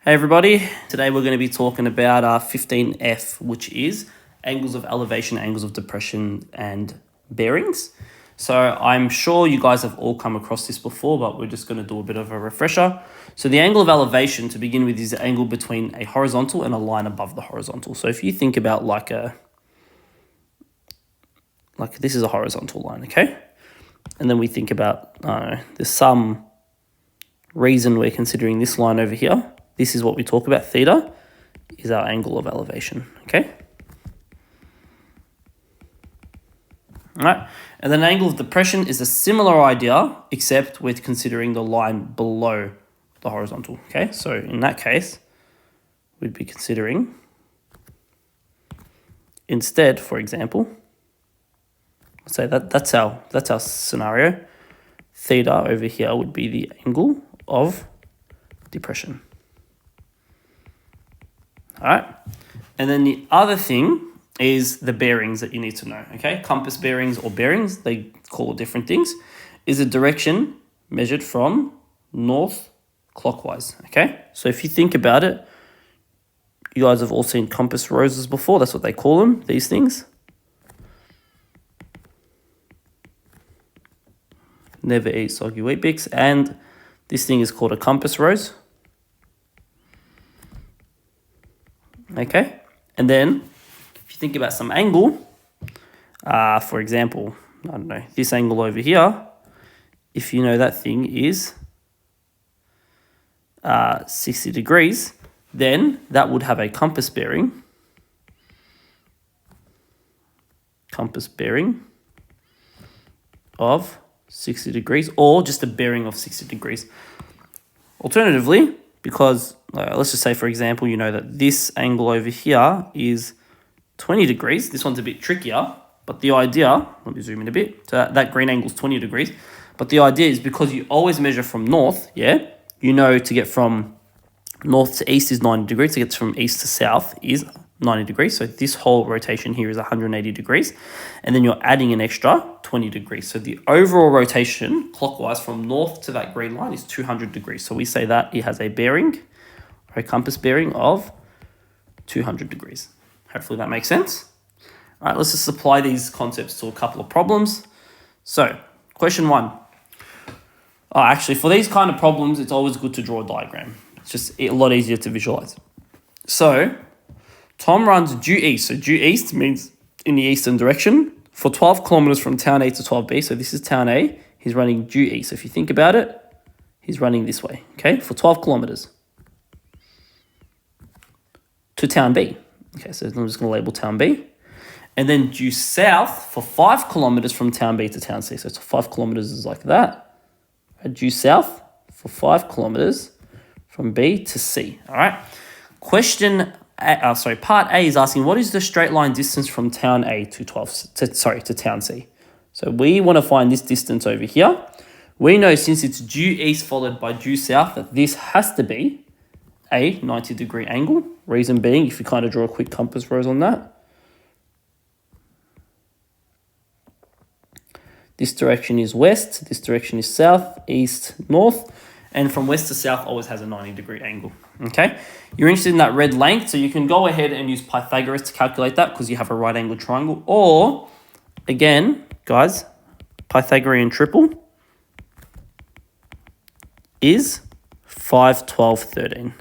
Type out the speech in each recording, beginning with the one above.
Hey everybody, today we're going to be talking about 15F, which is angles of elevation, angles of depression, and bearings. So I'm sure you guys have all come across this before, but we're just going to do a bit of a refresher. So the angle of elevation, to begin with, is the angle between a horizontal and a line above the horizontal. So if you think about like this is a horizontal line, okay? And then we think about, there's some reason we're considering this line over here. This is what we talk about. Theta is our angle of elevation, okay? All right, and then angle of depression is a similar idea, except we're considering the line below the horizontal, okay? So in that case, we'd be considering, instead, for example, let's say that's our scenario. Theta over here would be the angle of depression. All right, and then the other thing is the bearings that you need to know, okay? Compass bearings or bearings, they call it different things, is a direction measured from north clockwise, okay? So if you think about it, you guys have all seen compass roses before. That's what they call them, these things. Never eat soggy Weet-Bix. And this thing is called a compass rose. Okay, and then if you think about some angle, for example, I don't know, this angle over here, if you know that thing is 60 degrees, then that would have a compass bearing of 60 degrees, or just a bearing of 60 degrees. Alternatively, because let's just say, for example, you know that this angle over here is 20 degrees. This one's a bit trickier, but the idea, let me zoom in a bit. So that green angle is 20 degrees. But the idea is because you always measure from north, yeah, you know to get from north to east is 90 degrees. To get from east to south is 90 degrees. So this whole rotation here is 180 degrees. And then you're adding an extra 20 degrees. So the overall rotation clockwise from north to that green line is 200 degrees. So we say that it has a bearing, or a compass bearing of 200 degrees. Hopefully that makes sense. All right, let's just apply these concepts to a couple of problems. So question 1. Actually, for these kind of problems, it's always good to draw a diagram. It's just a lot easier to visualize. So Tom runs due east. So due east means in the eastern direction for 12 kilometers from town A to 12B. So this is town A. He's running due east. So if you think about it, he's running this way, okay, for 12 kilometers to town B. Okay, so I'm just going to label town B. And then due south for 5 kilometers from town B to town C. So 5 kilometers is like that. Due south for 5 kilometers from B to C. All right. Part A is asking, what is the straight line distance from town A to town C? So we want to find this distance over here. We know since it's due east followed by due south that this has to be a 90-degree angle. Reason being, if you kind of draw a quick compass rose on that, this direction is west, this direction is south, east, north, and from west to south always has a 90-degree angle, okay? You're interested in that red length, so you can go ahead and use Pythagoras to calculate that because you have a right-angled triangle, or, again, guys, Pythagorean triple is 5, 12, 13,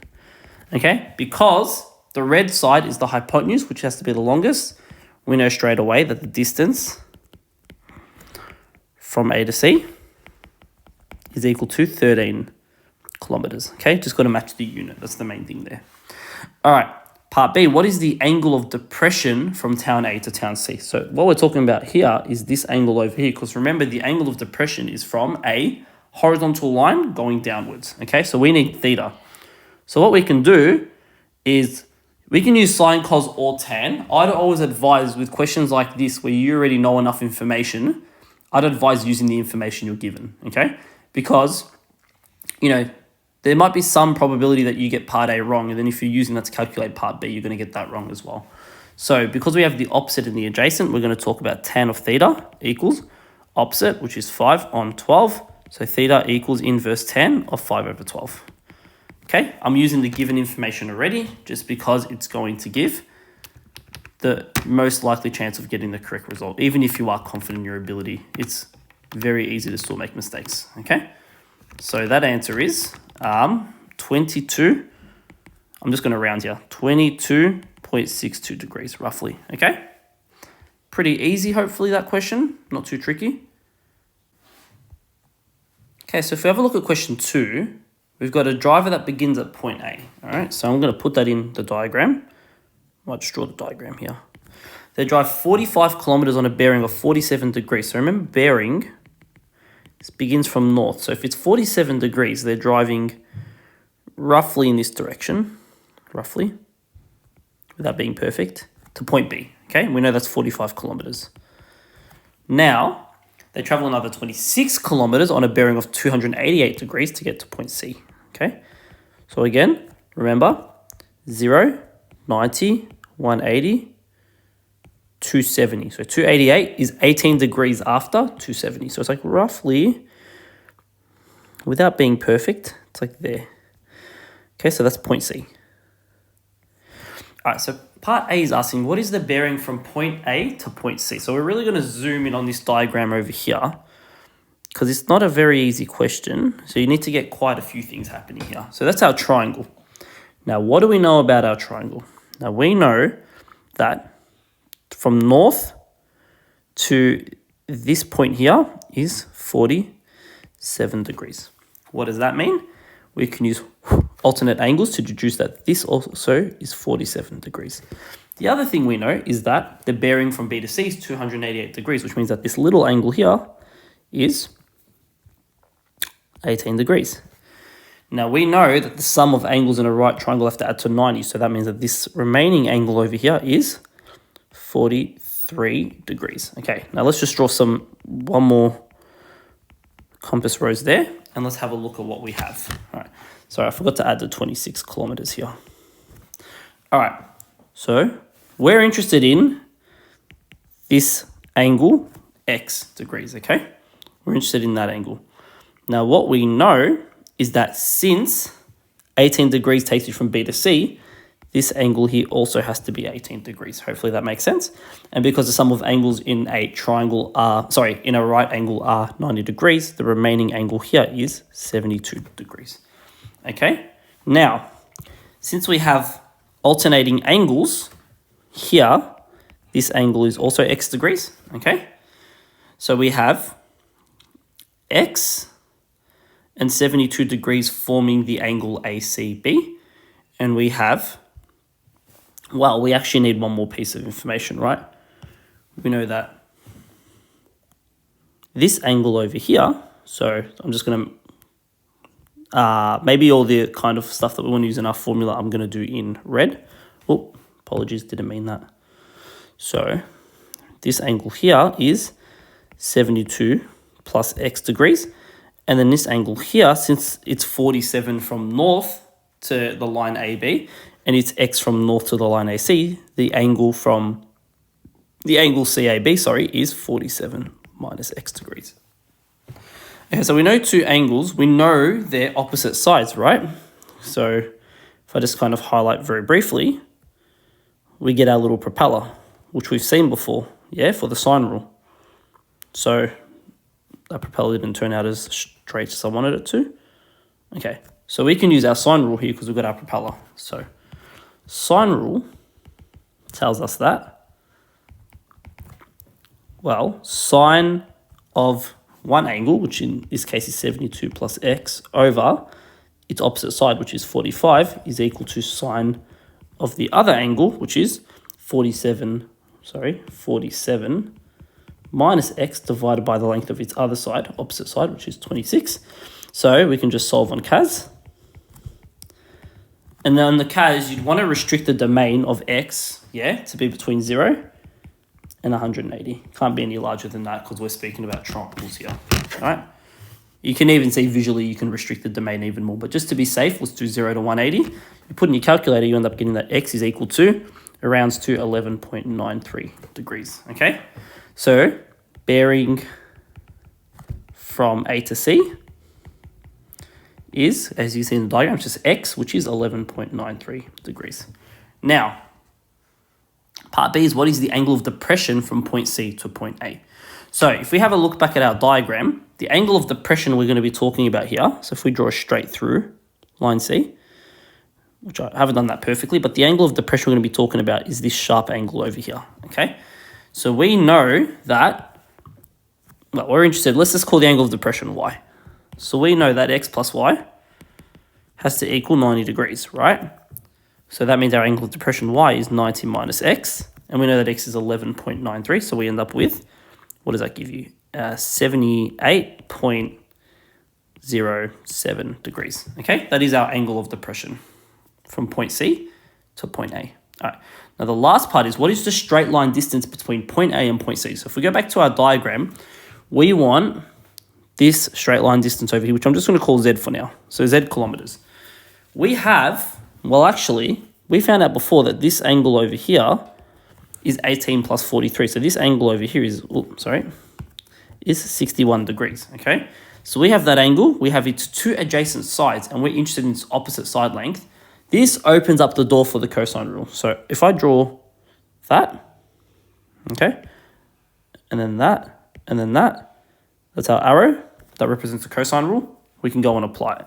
okay? Because the red side is the hypotenuse, which has to be the longest. We know straight away that the distance from A to C is equal to 13 kilometers, okay? Just got to match the unit. That's the main thing there. All right, part B, what is the angle of depression from town A to town C? So what we're talking about here is this angle over here, because remember, the angle of depression is from a horizontal line going downwards, okay? So we need theta. So what we can do is we can use sine, cos, or tan. I'd always advise with questions like this where you already know enough information, I'd advise using the information you're given, okay? Because, you know, there might be some probability that you get part A wrong, and then if you're using that to calculate part B, you're going to get that wrong as well. So because we have the opposite and the adjacent, we're going to talk about tan of theta equals opposite, which is 5 on 12. So theta equals inverse tan of 5 over 12. Okay, I'm using the given information already just because it's going to give the most likely chance of getting the correct result. Even if you are confident in your ability, it's very easy to still make mistakes, okay? So that answer is 22, I'm just going to round here, 22.62 degrees roughly, okay? Pretty easy, hopefully, that question, not too tricky. Okay, so if we have a look at question 2, we've got a driver that begins at point A, all right? So I'm going to put that in the diagram. I might just draw the diagram here. They drive 45 kilometers on a bearing of 47 degrees. So remember, bearing begins from north. So if it's 47 degrees, they're driving roughly in this direction, roughly, without being perfect, to point B. Okay, we know that's 45 kilometers. Now, they travel another 26 kilometers on a bearing of 288 degrees to get to point C. Okay, so again, remember, 0, 90, 180, 270. So 288 is 18 degrees after 270. So it's like roughly, without being perfect, it's like there. Okay, so that's point C. All right, so part A is asking, what is the bearing from point A to point C? So we're really going to zoom in on this diagram over here because it's not a very easy question. So you need to get quite a few things happening here. So that's our triangle. Now, what do we know about our triangle? Now, we know that from north to this point here is 47 degrees. What does that mean? We can use alternate angles to deduce that this also is 47 degrees. The other thing we know is that the bearing from B to C is 288 degrees, which means that this little angle here is 18 degrees. Now, we know that the sum of angles in a right triangle have to add to 90, so that means that this remaining angle over here is 43 degrees. Okay, now let's just draw one more compass rose there, and let's have a look at what we have. All right, sorry, I forgot to add the 26 kilometers here. All right, so we're interested in this angle, X degrees, okay? We're interested in that angle. Now, what we know is that since 18 degrees takes you from B to C, this angle here also has to be 18 degrees. Hopefully that makes sense. And because the sum of angles in a triangle in a right angle are 90 degrees, the remaining angle here is 72 degrees. Okay, now, since we have alternating angles here, this angle is also X degrees, okay? So we have X and 72 degrees forming the angle ACB. And we have, well, we actually need one more piece of information, right? We know that this angle over here, so I'm just going to, maybe all the kind of stuff that we want to use in our formula, I'm going to do in red. Oh, apologies, didn't mean that. So this angle here is 72 plus X degrees. And then this angle here, since it's 47 from north to the line AB, and it's X from north to the line AC, the angle CAB, is 47 minus X degrees. Okay, so we know two angles, we know their opposite sides, right? So if I just kind of highlight very briefly, we get our little propeller, which we've seen before, yeah, for the sine rule. So that propeller didn't turn out as straight as I wanted it to. Okay, so we can use our sine rule here because we've got our propeller. So sine rule tells us that, well, sine of one angle, which in this case is 72 plus X, over its opposite side, which is 45, is equal to sine of the other angle, which is 47 minus X divided by the length of its other side, opposite side, which is 26. So we can just solve on CAS. And then on the CAS, you'd want to restrict the domain of X, yeah, to be between 0 and 180. Can't be any larger than that because we're speaking about triangles here, all right? You can even see visually you can restrict the domain even more, but just to be safe, let's do 0 to 180. You put in your calculator, you end up getting that X is equal to, it rounds to 11.93 degrees, okay? So bearing from A to C is, as you see in the diagram, it's just x, which is 11.93 degrees. Now, part B is what is the angle of depression from point C to point A? So if we have a look back at our diagram, the angle of depression we're going to be talking about here, so if we draw straight through line C, which I haven't done that perfectly, but the angle of depression we're going to be talking about is this sharp angle over here, okay? So we know that, well, we're interested, let's just call the angle of depression y. So we know that x plus y has to equal 90 degrees, right? So that means our angle of depression y is 90 minus x, and we know that x is 11.93, so we end up with, what does that give you? 78.07 degrees, okay? That is our angle of depression from point C to point A. All right, now the last part is what is the straight line distance between point A and point C? So if we go back to our diagram, we want this straight line distance over here, which I'm just going to call Z for now. So Z kilometers. We have, well, actually, we found out before that this angle over here is 18 plus 43. So this angle over here is, is 61 degrees, okay? So we have that angle, we have its two adjacent sides, and we're interested in its opposite side length. This opens up the door for the cosine rule. So if I draw that, okay, and then that, and then that, that's our arrow that represents the cosine rule. We can go and apply it.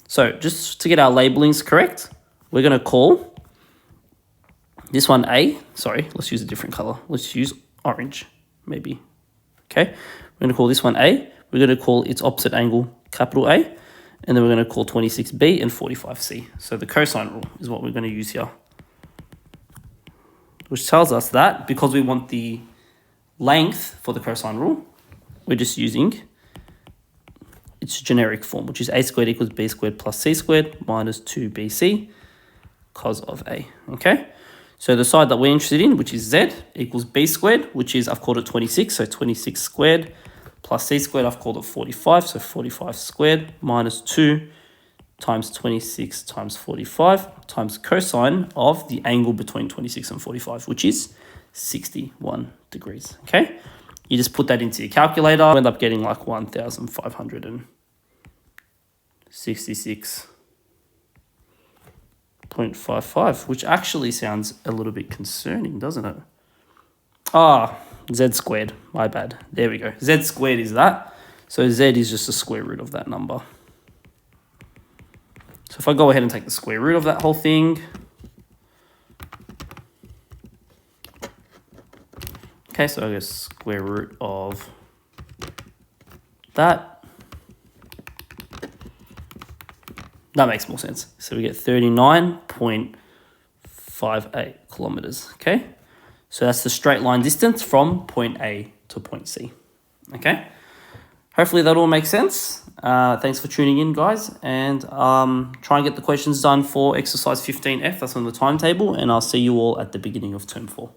So just to get our labelings correct, we're going to call this one A. Sorry, let's use a different color. Let's use orange, maybe. Okay, we're going to call this one A. We're going to call its opposite angle capital A. And then we're going to call 26B and 45C. So the cosine rule is what we're going to use here, which tells us that because we want the length for the cosine rule, we're just using its generic form, which is A squared equals B squared plus C squared minus 2BC cos of A, okay? So the side that we're interested in, which is Z, equals B squared, which is, I've called it 26, so 26 squared, plus C squared, I've called it 45, so 45 squared, minus 2 times 26 times 45 times cosine of the angle between 26 and 45, which is 61 degrees, okay? You just put that into your calculator, you end up getting like 1,566.55, which actually sounds a little bit concerning, doesn't it? Z squared, my bad. There we go. Z squared is that. So Z is just the square root of that number. So if I go ahead and take the square root of that whole thing, okay, so I guess square root of that. That makes more sense. So we get 39.58 kilometers, okay? So that's the straight line distance from point A to point C, okay? Hopefully that all makes sense. Thanks for tuning in, guys. And try and get the questions done for exercise 15F. That's on the timetable. And I'll see you all at the beginning of term 4.